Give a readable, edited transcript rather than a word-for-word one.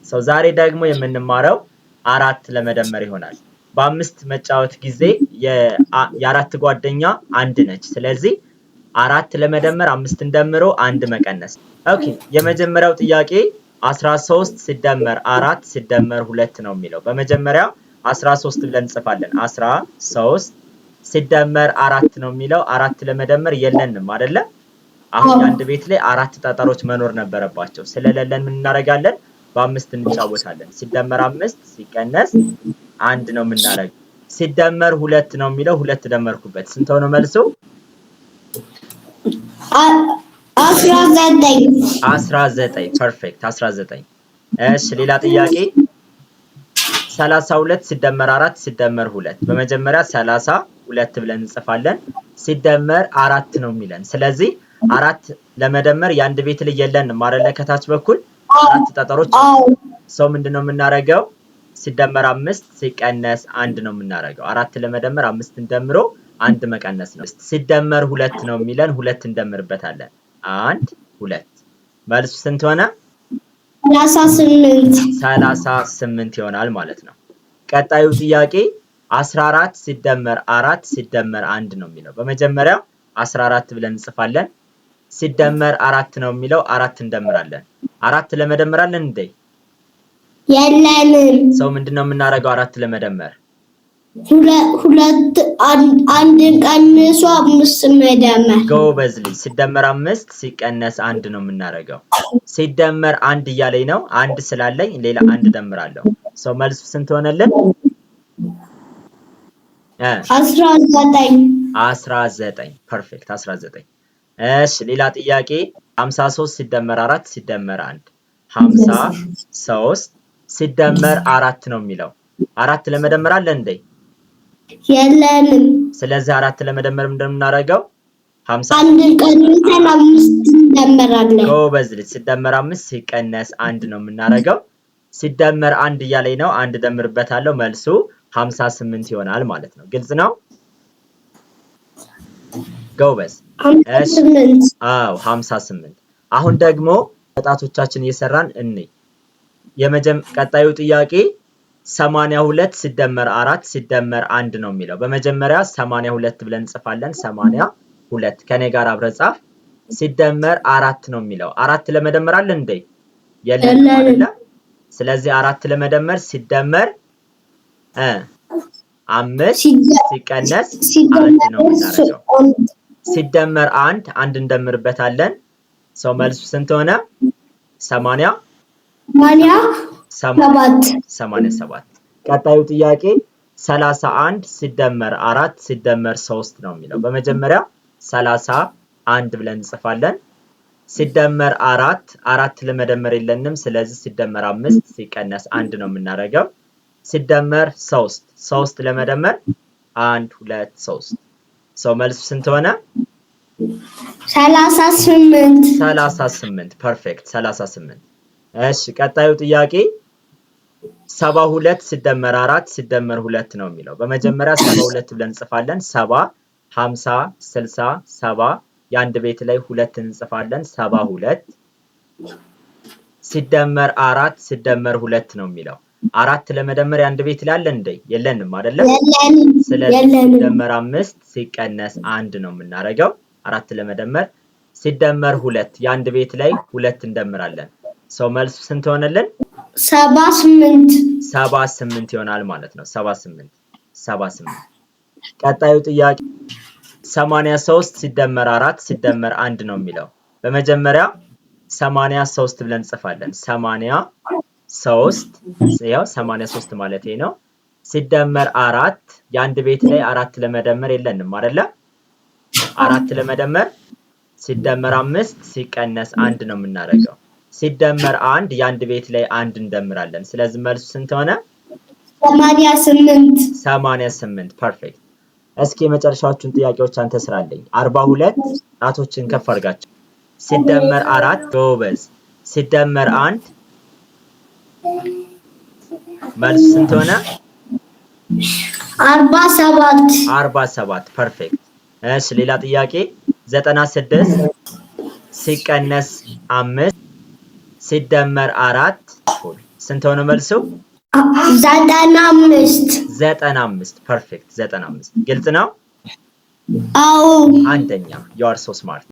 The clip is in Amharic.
ሰው ዛሬ ደግሞ የምንማረው አራት ለመደመር ይሆናል። በአምስት መጫወት ጊዜ የአራት ጓደኛ አንድ ነች። ስለዚህ አራት ለመደመር አምስትን ደምሮ አንድ መቀነስ። ኦኬ የመጀመሪያው ጥያቄ 13 ሲደመር 4 ሲደመር 2 ነው የሚለው። በመጀመሪያ 13 ብለን እንጽፋለን። 13 ሲደመር 4 ነው የሚለው። 4 ለመደመር የለንም አይደለ? አሁን አንድ ቤት ላይ አራት ጠጠሮች መኖር ነበረባቸው። ስለሌለን ምን እናደርጋለን? በአምስት እንጫወታለን። ሲደመር 5 ሲቀነስ 1 ነው የምናደርገው። ሲደመር 2 ነው የሚለው። 2 ደመርኩበት። ስንት ሆነ መልሱ? 19 ፐርፌክት 19። እሺ ሌላ ጥያቄ 32 ሲደመር 4 ሲደመር 2። በመጀመሪያ 32 ብለን እንጽፋለን። ሲደመር 4 ነው የሚለን። ስለዚህ 4 ለመደመር የአንድ ቤት ላይ የለንም አይደለ? ከታች በኩል አራት ጠጠሮች ሰው ምንድነው የምናደርገው? ሲደመር 5 ሲቀነስ 1 ነው የምናደርገው። 4 ለመደመር 5ን ደምሮ 1 መቀነስ ነው። ሲደመር 2 ነው የሚለን። 2 እንደምርበታለን። 1 2 መልሱ ስንት ሆነ? 38 ይሆናል ማለት ነው። ቀጣዩ ጥያቄ 14 ሲደመር 4 ሲደመር 1 ነው የሚለው። በመጀመሪያ 14 ብለን እንጽፋለን። ሲደመር 4 ነው የሚለው። 4 እንደምራለን። 4 ለመደመራለን እንዴ? የለንም። ሰው ምንድነው የምናደርገው? 4 ለመደመር ሁለት አንድን ቀንሶ 5 መደመር። ጎበዝ ልጅ። ሲደመር 5 ሲቀነስ 1 ነው የምናደርገው። ሲደመር 1 እያለኝ ነው። 1 ስላለኝ ሌላ 1 ደምራለሁ። ሰው መልሱ ስንት ሆነልን? 19 ፐርፌክት 19። እሺ ሌላ ጥያቄ 53 ሲደመር 4 ሲደመር 1 53 ሲደመር 4 ነው የሚለው። 4 ለመደመር አለ እንዴ? የለንም። ስለዚህ 4 ለመደመር እንደምናደርገው 50 አንድን ቀንሰን 5 እንደምራለን። ጎበዝ ልጅ። ሲደመር 5 ሲቀነስ 1 ነው የምናደርገው። ሲደመር 1 እያለኝ ነው። 1 ደምርበታለሁ። መልሱ 58 ይሆናል ማለት ነው። ግልጽ ነው? ጎበዝ። እሺ አዎ 58። አሁን ደግሞ ጣቶቻችን እየሰራን እንይ። ቀጣዩ ጥያቄ 82 ሲደመር 4 ሲደመር 1 ነው የሚለው። በመጀመሪያ 82 ብለን እንጽፋለን። 82 ከኔ ጋር አብረህ ጻፍ። ሲደመር 4 ነው የሚለው። 4 ለመደመር አለ እንዴ? የለም አይደለ? ስለዚህ 4 ለመደመር ሲደመር 5 ሲቀነስ 1 ነው የምናደርገው። ሲደመር 1 እንደምርበታለን። ሰው መልሱ ስንት ሆነ? 87። ቀጣዩ ጥያቄ 31 ሲደመር 4 ሲደመር 3 ነው የሚለው። በመጀመሪያ 31 ብለን እንጽፋለን። ሲደመር 4 ለመደመር የለንም። ስለዚህ ሲደመር 5 ሲቀነስ 1 ነው የምናደርገው። ሲደመር 3 ለመደመር 1 2 3። ሰው መልሱ ስንት ሆነ? 38 ፐርፌክት 38። እሺ ቀጣዩ ጥያቄ 72 ሲደመር 4 ሲደመር 2 ነው የሚለው። በመጀመሪያ 72 ብለን እንጽፋለን። 70 50 60 70 የአንድ ቤት ላይ 2 እንጽፋለን። 72 ሲደመር 4 ሲደመር 2 ነው የሚለው። 4 ለመደመር የአንድ ቤት ላይ አለ እንዴ? የለንም አይደለም? ስለዚህ ሲደመር 5 ሲቀነስ 1 ነው የምናደርገው። 4 ለመደመር ሲደመር 2 የአንድ ቤት ላይ 2 እንደምራለን። ሰው መልሱ ስንት ሆነልን? 78 ይሆናል ማለት ነው። 78። ቀጣዩ ጥያቄ 83 ሲደመር 4 ሲደመር 1 ነው የሚለው። በመጀመሪያ 83 ብለን እንጽፋለን። 83 ማለት ነው። ሲደመር 4 የአንድ ቤት ላይ 4 ለመደመር የለንም አይደለ? 4 ለመደመር ሲደመር 5 ሲቀነስ 1 ነው የምናደርገው። ሲደመር 1 የአንድ ቤት ላይ 1 እንደምራለን። ስለዚህ መልሱ ስንት ሆነ? 88 ፐርፌክት። እስኪ የመጨረሻዎቹን ጥያቄዎች አንተ ስራልኝ። 42 ጣቶችን ከፍ አድርጋቸው። ሲደመር 4 ጎበዝ። ሲደመር 1 መልሱ ስንት ሆነ? 47 ፐርፌክት። እሺ ሌላ ጥያቄ 96 ሲቀነስ 5 ሲደመር 4 ስንት ሆነ መልሱ? 95 95 ፐርፌክት 95 ግልጽ ነው። አዎ አንደኛ you are so smart